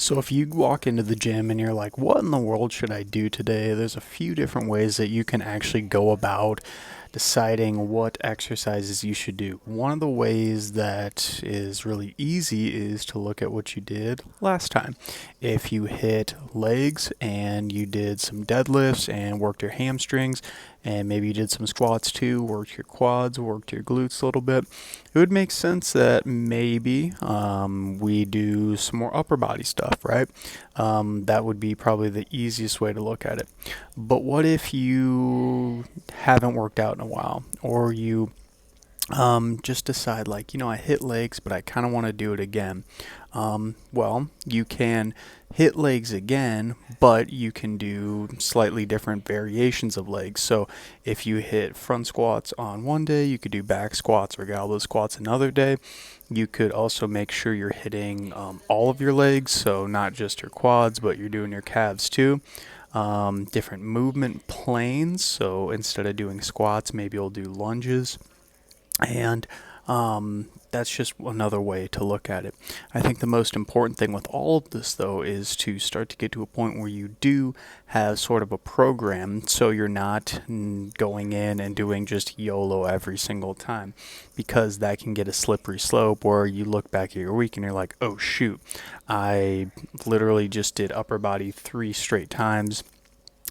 So if you walk into the gym and you're like, what in the world should I do today? There's a few different ways that you can actually go about deciding what exercises you should do. One of the ways that is really easy is to look at what you did last time. If you hit legs and you did some deadlifts and worked your hamstrings, and maybe you did some squats too, worked your quads, worked your glutes a little bit, it would make sense that maybe we do some more upper body stuff, right? That would be probably the easiest way to look at it. But what if you haven't worked out in a while, or you just decide, like, I hit legs, but I kind of want to do it again? Well, you can hit legs again, but you can do slightly different variations of legs. So if you hit front squats on one day, you could do back squats or goblet squats another day. You could also make sure you're hitting all of your legs, so not just your quads, but you're doing your calves too. Different movement planes, so instead of doing squats, maybe you'll do lunges. And that's just another way to look at it. I think the most important thing with all of this, though, is to start to get to a point where you do have sort of a program, so you're not going in and doing just YOLO every single time, because that can get a slippery slope where you look back at your week and you're like, oh shoot, I literally just did upper body 3 straight times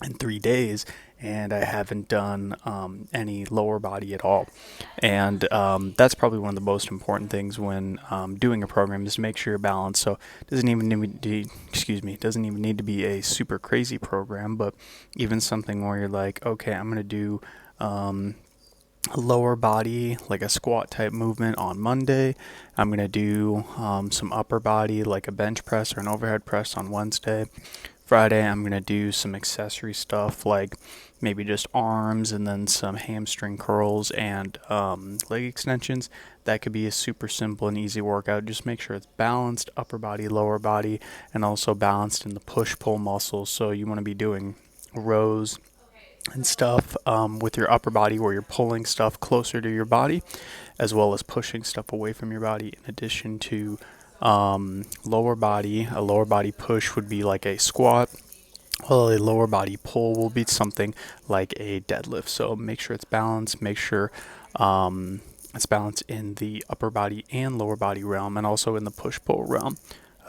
in 3 days, and I haven't done any lower body at all. And that's probably one of the most important things when doing a program, is to make sure you're balanced. So it doesn't even need doesn't even need to be a super crazy program, but even something where you're like, okay, I'm gonna do a lower body, like a squat type movement on Monday. I'm going to do some upper body, like a bench press or an overhead press on Wednesday. Friday, I'm going to do some accessory stuff, like maybe just arms and then some hamstring curls and leg extensions. That could be a super simple and easy workout. Just make sure it's balanced, upper body, lower body, and also balanced in the push-pull muscles. So you want to be doing rows and stuff with your upper body, where you're pulling stuff closer to your body, as well as pushing stuff away from your body, in addition to lower body. A lower body push would be like a squat, while a lower body pull will be something like a deadlift. So make sure it's balanced. Make sure it's balanced in the upper body and lower body realm, and also in the push-pull realm.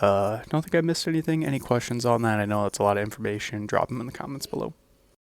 I don't think I missed anything. Any questions on that? I know it's a lot of information. Drop them in the comments below.